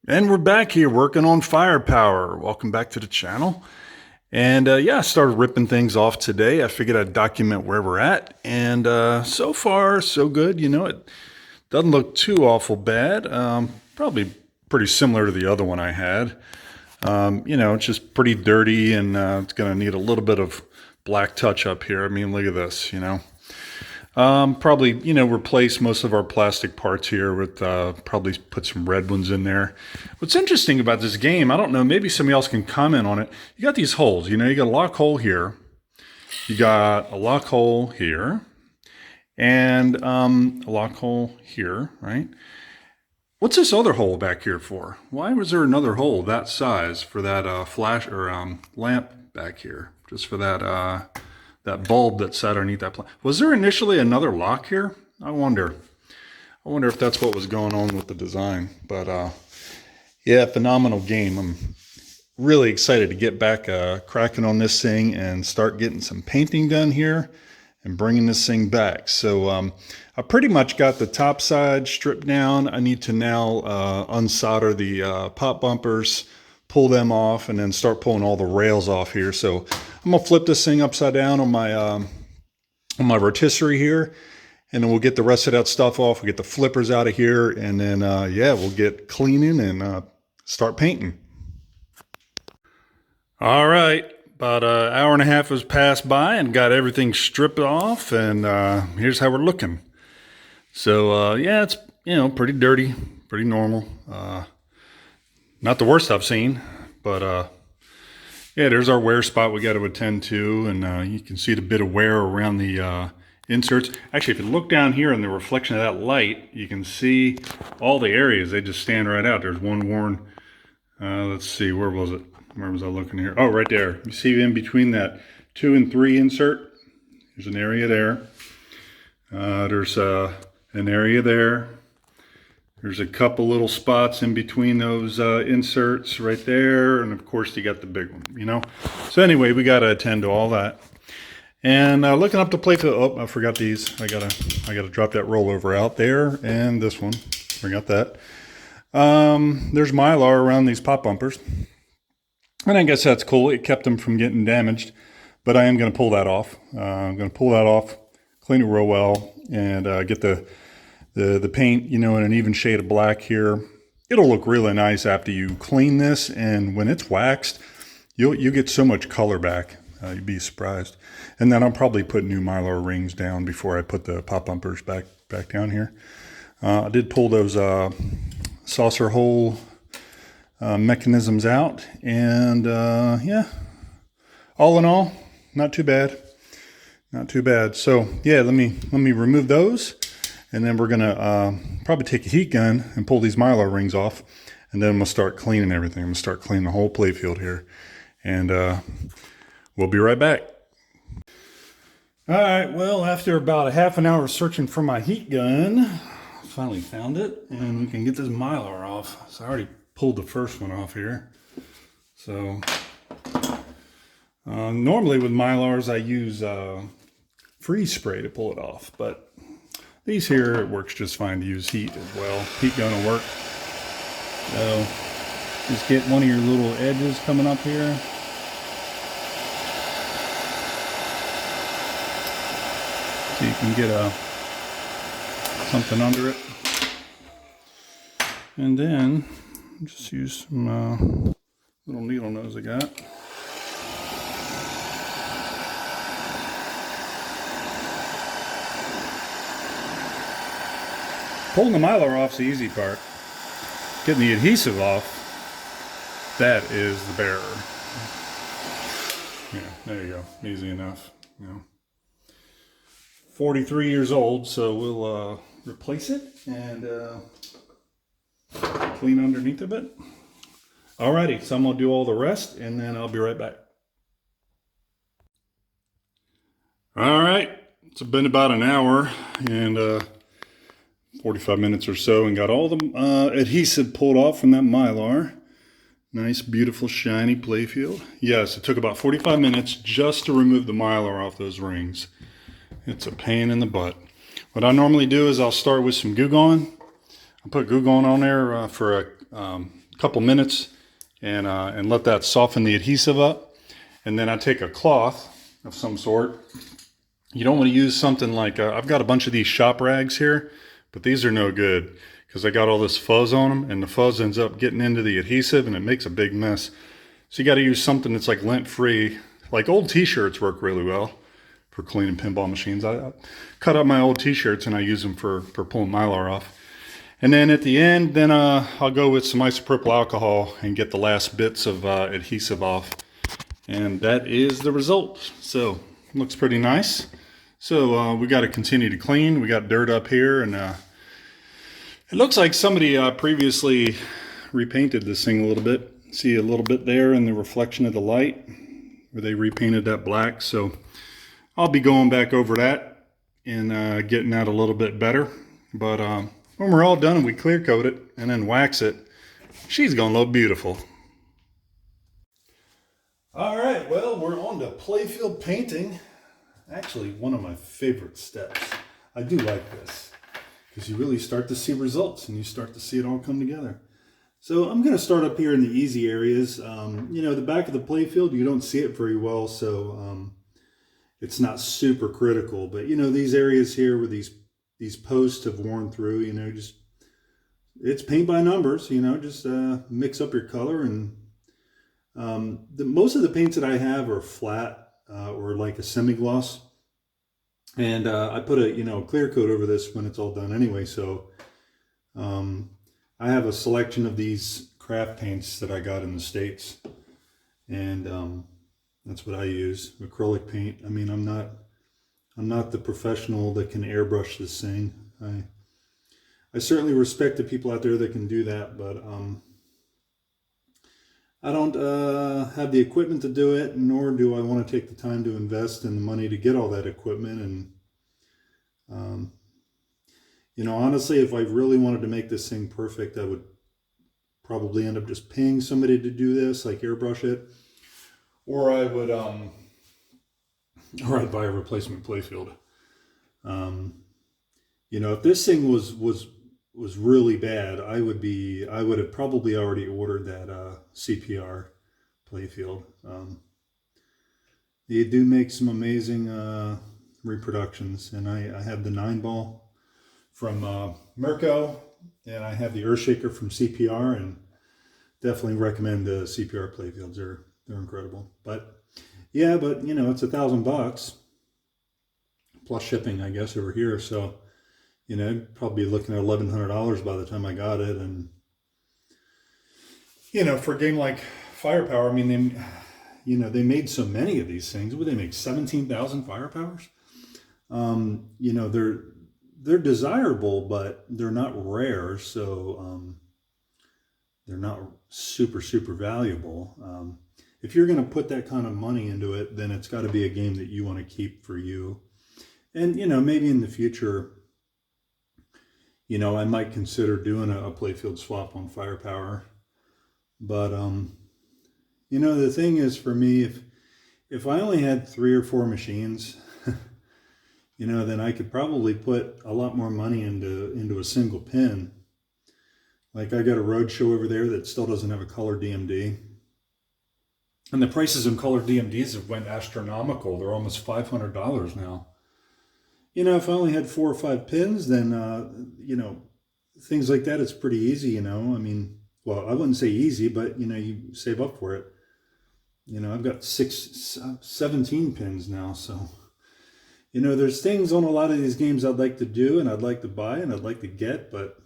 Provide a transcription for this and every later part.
And we're back here working on firepower. Welcome back to the channel. And yeah, I started ripping things off today. I figured I'd document where we're at. And so far, so good. You know, it doesn't look too awful bad. Probably pretty similar to the other one I had. You know, it's just pretty dirty and it's going to need a little bit of black touch up here. I mean, look at this, you know. Probably, you know, replace most of our plastic parts here with, probably put some red ones in there. What's interesting about this game, I don't know, maybe somebody else can comment on it. You got these holes, you know, you got a lock hole here. You got a lock hole here. And a lock hole here, right? What's this other hole back here for? Why was there another hole that size for that flash or lamp back here? Just for that bulb that sat underneath that plant. Was there initially another lock here? I wonder if that's what was going on with the design. But yeah, phenomenal game. I'm really excited to get back cracking on this thing and start getting some painting done here and bringing this thing back. So I pretty much got the top side stripped down. I need to now unsolder the pop bumpers, pull them off, and then start pulling all the rails off here. So I'm gonna flip this thing upside down on my rotisserie here, and then we'll get the rest of that stuff off. We'll get the flippers out of here, and then yeah, we'll get cleaning and start painting. All right, about an hour and a half has passed by and got everything stripped off, and here's how we're looking. So yeah, it's, you know, pretty dirty, pretty normal. Not the worst I've seen, but yeah, there's our wear spot we got to attend to, and you can see the bit of wear around the inserts. Actually, if you look down here in the reflection of that light, you can see all the areas. They just stand right out. There's one worn, let's see, where was it? Where was I looking here? Oh, right there. You see in between that 2 and 3 insert, there's an area there. There's an area there. There's a couple little spots in between those inserts right there. And of course you got the big one, you know? So anyway, we got to attend to all that. And looking up the Playfield, oh, I forgot these. I gotta drop that rollover out there, and this one, forgot that. There's Mylar around these pop bumpers. And I guess that's cool. It kept them from getting damaged, but I am gonna pull that off. I'm gonna pull that off, clean it real well, and get the paint, you know, in an even shade of black here. It'll look really nice after you clean this, and when it's waxed, you get so much color back. You'd be surprised. And then I'll probably put new Mylar rings down before I put the pop bumpers back down here. I did pull those saucer hole mechanisms out, and yeah, all in all, not too bad. Not too bad. So yeah, let me remove those. And then we're gonna probably take a heat gun and pull these Mylar rings off, and then I'm gonna start cleaning everything. I'm gonna start cleaning the whole playfield here, and we'll be right back. All right, well, after about a half an hour searching for my heat gun, I finally found it, and we can get this Mylar off. So I already pulled the first one off here. So normally with Mylars I use freeze spray to pull it off, but these here, it works just fine to use heat as well. Heat gun will work. So just get one of your little edges coming up here. So you can get something under it. And then just use some little needle nose I got. Pulling the Mylar off is the easy part. Getting the adhesive off, that is the bearer. Yeah, there you go. Easy enough. You know. 43 years old, so we'll replace it and clean underneath a bit. Alrighty, so I'm gonna do all the rest, and then I'll be right back. All right, it's been about an hour and 45 minutes or so, and got all the adhesive pulled off from that Mylar. Nice, beautiful, shiny Playfield. Yes, it took about 45 minutes just to remove the Mylar off those rings. It's a pain in the butt. What I normally do is I'll start with some Goo Gone. I put Goo Gone on there for a couple minutes and let that soften the adhesive up. And then I take a cloth of some sort. You don't want to use something like, I've got a bunch of these shop rags here, but these are no good because they got all this fuzz on them, and the fuzz ends up getting into the adhesive and it makes a big mess. So you got to use something that's like lint-free. Like old t-shirts work really well for cleaning pinball machines. I cut up my old t-shirts and I use them for pulling Mylar off. And then at the end, then I'll go with some isopropyl alcohol and get the last bits of adhesive off. And that is the result. So looks pretty nice. So we got to continue to clean. We got dirt up here, and it looks like somebody previously repainted this thing a little bit. See a little bit there in the reflection of the light where they repainted that black. So I'll be going back over that and getting that a little bit better. But when we're all done and we clear coat it and then wax it, she's gonna look beautiful. All right, well, we're on to Playfield painting. Actually, one of my favorite steps. I do like this because you really start to see results and you start to see it all come together. So I'm going to start up here in the easy areas. You know, the back of the playfield, you don't see it very well, so it's not super critical. But, you know, these areas here where these posts have worn through, you know, just, it's paint by numbers, you know, just mix up your color. And most of the paints that I have are flat. Or like a semi-gloss, and I put a clear coat over this when it's all done anyway. So I have a selection of these craft paints that I got in the States, and that's what I use, acrylic paint. I mean, I'm not the professional that can airbrush this thing. I certainly respect the people out there that can do that, but I don't have the equipment to do it, nor do I want to take the time to invest in the money to get all that equipment. And, you know, honestly, if I really wanted to make this thing perfect, I would probably end up just paying somebody to do this, like airbrush it. Or I would, or I'd buy a replacement playfield. You know, if this thing was really bad, I would have probably already ordered that CPR playfield. They do make some amazing reproductions, and I have the 9-ball from Mirko, and I have the Earthshaker from CPR, and definitely recommend the CPR playfields. They're incredible. But yeah, but you know, it's $1,000 plus shipping, I guess, over here. So you know, probably looking at $1,100 by the time I got it. And, you know, for a game like Firepower, I mean, they made so many of these things. Would they make 17,000 Firepowers? You know, they're desirable, but they're not rare. So they're not super, super valuable. If you're going to put that kind of money into it, then it's got to be a game that you want to keep for you. And, you know, maybe in the future, you know, I might consider doing a playfield swap on Firepower. But, you know, the thing is for me, if I only had 3 or 4 machines, you know, then I could probably put a lot more money into a single pin. Like I got a Roadshow over there that still doesn't have a color DMD. And the prices on color DMDs have went astronomical. They're almost $500 now. You know, if I only had 4 or 5 pins, then, you know, things like that, it's pretty easy, you know. I mean, well, I wouldn't say easy, but, you know, you save up for it. You know, I've got 17 pins now. So, you know, there's things on a lot of these games I'd like to do and I'd like to buy and I'd like to get. But,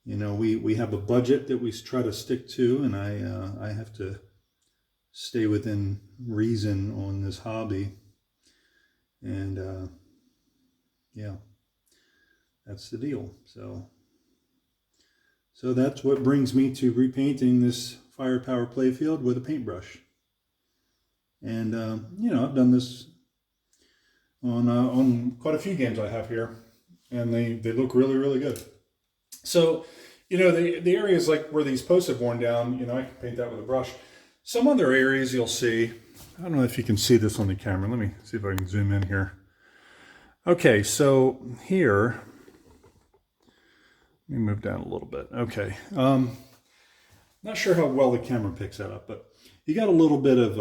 you know, we have a budget that we try to stick to. And I have to stay within reason on this hobby. And, yeah, that's the deal. So that's what brings me to repainting this Firepower playfield with a paintbrush. And, you know, I've done this on quite a few games I have here, and they look really, really good. So, you know, the areas like where these posts have worn down, you know, I can paint that with a brush. Some other areas you'll see, I don't know if you can see this on the camera. Let me see if I can zoom in here. Okay, so here, let me move down a little bit. Okay, Not sure how well the camera picks that up, but you got a little bit of,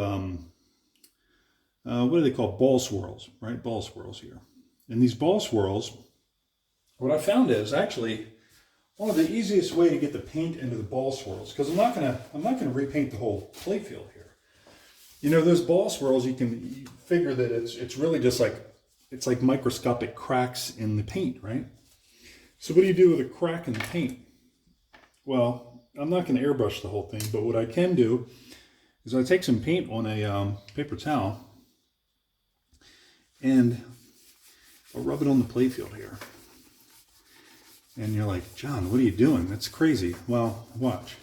what do they call ball swirls, right? Ball swirls here. And these ball swirls, what I found is actually one of the easiest way to get the paint into the ball swirls, because I'm not gonna repaint the whole playfield here. You know, those ball swirls, you figure that it's really just like, it's like microscopic cracks in the paint, right? So what do you do with a crack in the paint? Well, I'm not going to airbrush the whole thing, but what I can do is I take some paint on a paper towel and I'll rub it on the playfield here. And you're like, John, what are you doing? That's crazy. Well, watch.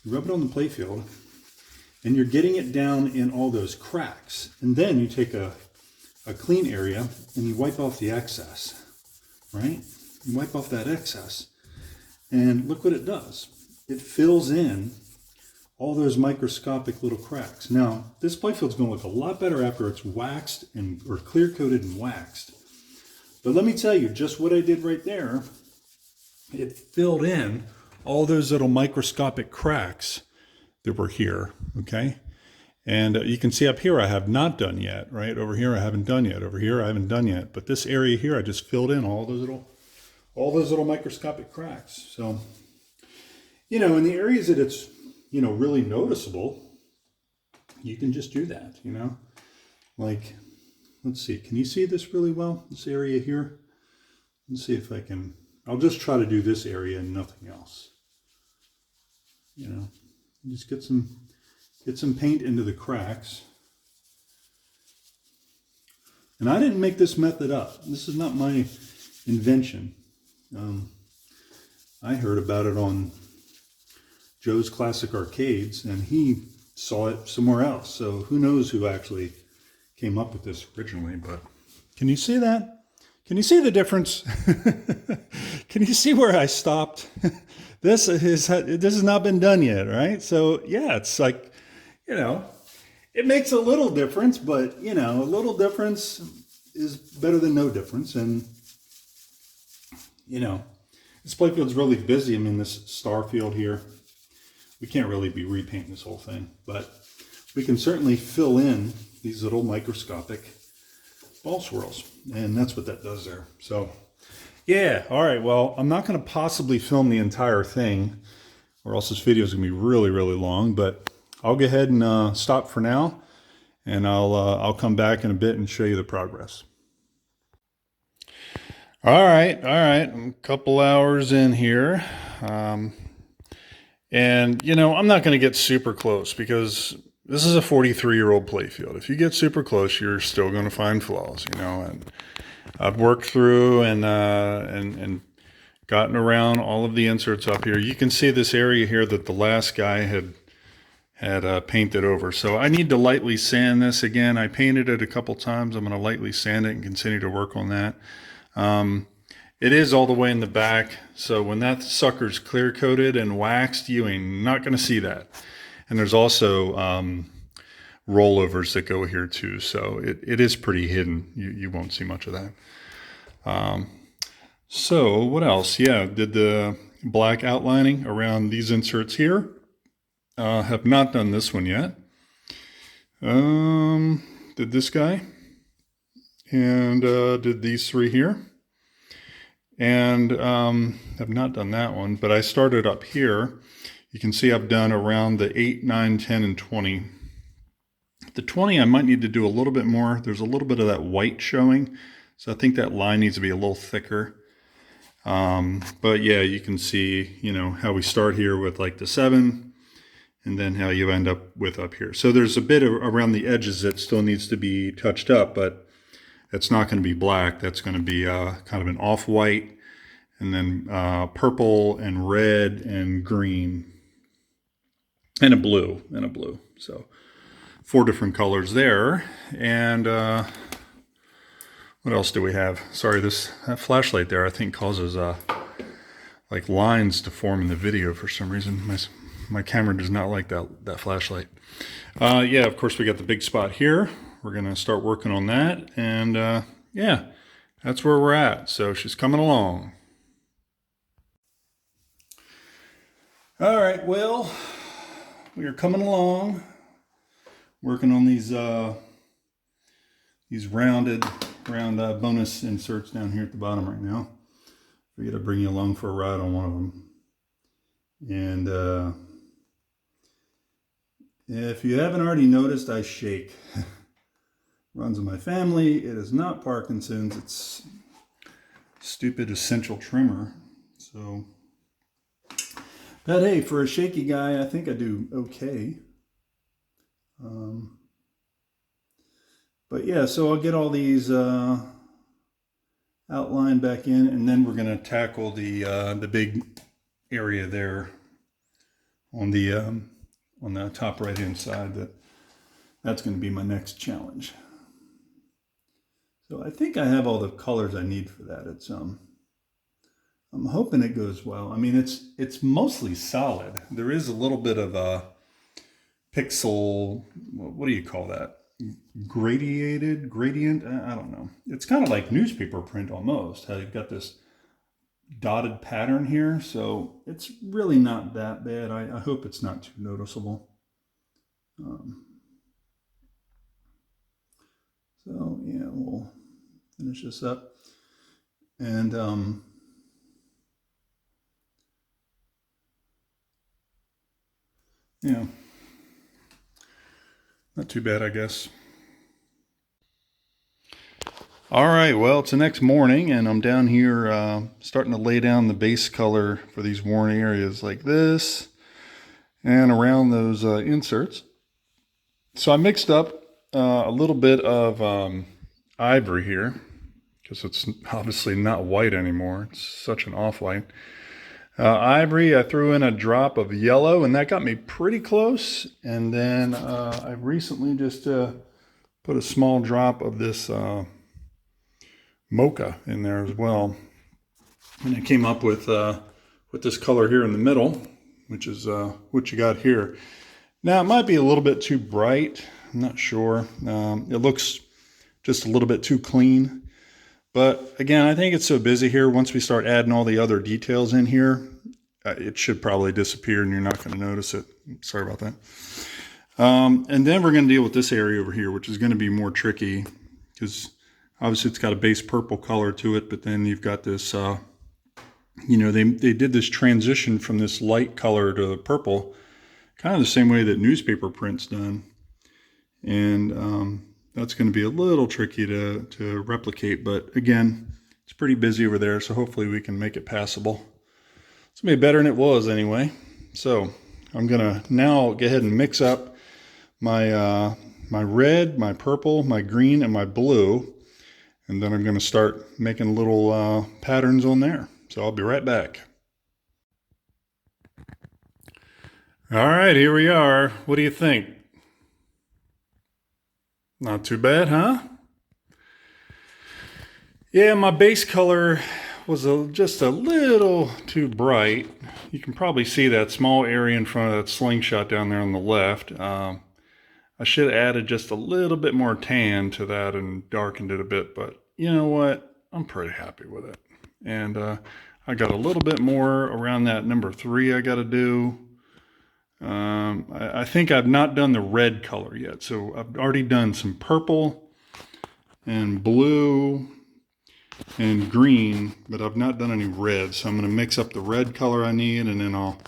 You rub it on the playfield and you're getting it down in all those cracks. And then you take a clean area and you wipe off the excess, right? You wipe off that excess and look what it does. It fills in all those microscopic little cracks. Now, this playfield's going to look a lot better after it's waxed or clear coated and waxed. But let me tell you, just what I did right there, it filled in all those little microscopic cracks that were here, okay? And you can see up here I have not done yet, right? Over here I haven't done yet. Over here I haven't done yet. But this area here I just filled in all those little microscopic cracks. So, you know, in the areas that it's, you know, really noticeable, you can just do that, you know? Like, let's see, can you see this really well? This area here? Let's see if I can, I'll just try to do this area and nothing else. You know, just get some paint into the cracks. And I didn't make this method up. This is not my invention. I heard about it on Joe's Classic Arcades, and he saw it somewhere else. So who knows who actually came up with this originally, but can you see that? Can you see the difference? Can you see where I stopped? This has not been done yet, right? So yeah, it's like, you know, it makes a little difference, but you know, a little difference is better than no difference. And you know, this playfield's really busy. I mean, this star field here, we can't really be repainting this whole thing, but we can certainly fill in these little microscopic ball swirls, and that's what that does there. So yeah, all right, well, I'm not going to possibly film the entire thing, or else this video is going to be really, really long, but I'll go ahead and stop for now, and I'll come back in a bit and show you the progress. All right, I'm a couple hours in here, and you know, I'm not going to get super close because this is a 43-year-old playfield. If you get super close, you're still going to find flaws, you know. And I've worked through and gotten around all of the inserts up here. You can see this area here that the last guy had painted over. So I need to lightly sand this again. I painted it a couple times. I'm going to lightly sand it and continue to work on that. It is all the way in the back, so when that sucker's clear coated and waxed, you ain't not going to see that. And there's also rollovers that go here too, so it is pretty hidden. You won't see much of that. So what else? Yeah, did the black outlining around these inserts here. Have not done this one yet. Did this guy, and did these three here. And have not done that one, but I started up here. You can see I've done around the 8, 9, 10, and 20. The 20, I might need to do a little bit more. There's a little bit of that white showing, so I think that line needs to be a little thicker. But yeah, you can see, you know, how we start here with like the 7, and then how you end up with up here. So there's a bit around the edges that still needs to be touched up, but it's not going to be black. That's going to be kind of an off-white, and then purple and red and green and a blue So 4 different colors there. And what else do we have? Sorry, that flashlight there I think causes like lines to form in the video for some reason. My camera does not like that flashlight. Yeah, of course we got the big spot here. We're going to start working on that, and yeah, that's where we're at. So she's coming along. All right, well, we are coming along, working on these round bonus inserts down here at the bottom right now. Figured I'd bring you along for a ride on one of them. And if you haven't already noticed, I shake. Runs in my family. It is not Parkinson's. It's stupid essential tremor. So, but hey, for a shaky guy, I think I do okay. But yeah, so I'll get all these outlined back in, and then we're going to tackle the big area there on the top right hand side. That's going to be my next challenge. So I think I have all the colors I need for that. It's I'm hoping it goes well. I mean, it's mostly solid. There is a little bit of a pixel, what do you call that? Gradient? I don't know. It's kind of like newspaper print almost. How you've got this dotted pattern here. So it's really not that bad. I hope it's not too noticeable. So yeah, we'll finish this up. And yeah, not too bad, I guess. All right, well, it's the next morning, and I'm down here starting to lay down the base color for these worn areas like this and around those inserts. So I mixed up a little bit of ivory here, because it's obviously not white anymore. It's such an off-white. Ivory, I threw in a drop of yellow, and that got me pretty close. And then I recently just put a small drop of this mocha in there as well. And I came up with this color here in the middle, which is what you got here. Now, it might be a little bit too bright. I'm not sure. It looks just a little bit too clean. But again, I think it's so busy here. Once we start adding all the other details in here, it should probably disappear and you're not going to notice it. Sorry about that. And then we're going to deal with this area over here, which is going to be more tricky because obviously it's got a base purple color to it, but then you've got this, they did this transition from this light color to the purple, kind of the same way that newspaper print's done. And that's going to be a little tricky to replicate, but again, it's pretty busy over there, so hopefully we can make it passable. It's going to be better than it was anyway. So I'm going to now go ahead and mix up my red, my purple, my green, and my blue, and then I'm going to start making little patterns on there. So I'll be right back. All right, here we are. What do you think? Not too bad, huh? Yeah, my base color was just a little too bright. You can probably see that small area in front of that slingshot down there on the left. I should have added just a little bit more tan to that and darkened it a bit, but you know what? I'm pretty happy with it. And I got a little bit more around that number 3 I got to do. I think I've not done the red color yet. So I've already done some purple and blue and green, but I've not done any red. So I'm going to mix up the red color I need, and then I'll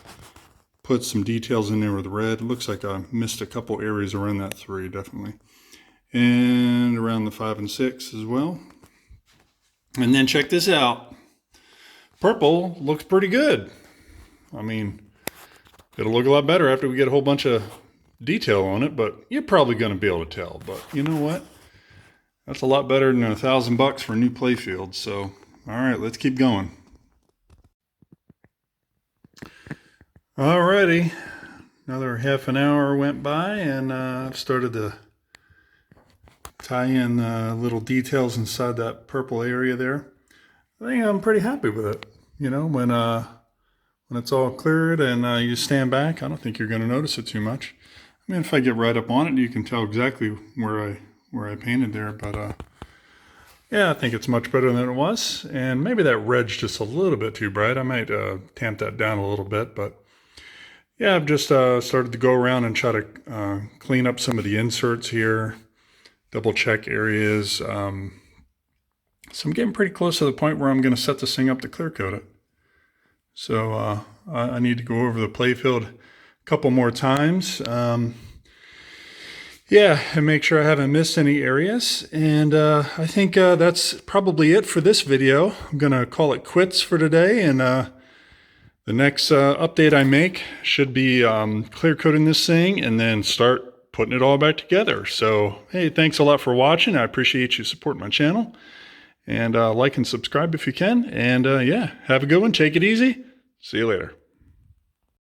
put some details in there with red. It looks like I missed a couple areas around that 3, definitely. And around the 5 and 6 as well. And then check this out. Purple looks pretty good. I mean, it'll look a lot better after we get a whole bunch of detail on it, but you're probably going to be able to tell. But you know what? That's a lot better than $1,000 for a new Playfield. So, all right, let's keep going. Alrighty, another half an hour went by, and I've started to tie in little details inside that purple area there. I think I'm pretty happy with it. You know, when it's all cleared and you stand back, I don't think you're going to notice it too much. I mean, if I get right up on it, you can tell exactly where I painted there. But yeah, I think it's much better than it was. And maybe that red's just a little bit too bright. I might tamp that down a little bit. But yeah, I've just started to go around and try to clean up some of the inserts here, double check areas. So I'm getting pretty close to the point where I'm going to set this thing up to clear coat it. So I need to go over the Playfield a couple more times. Yeah, and make sure I haven't missed any areas. And I think that's probably it for this video. I'm going to call it quits for today. And the next update I make should be clear coating this thing and then start putting it all back together. So, hey, thanks a lot for watching. I appreciate you supporting my channel. And like and subscribe if you can. And yeah, have a good one. Take it easy. See you later.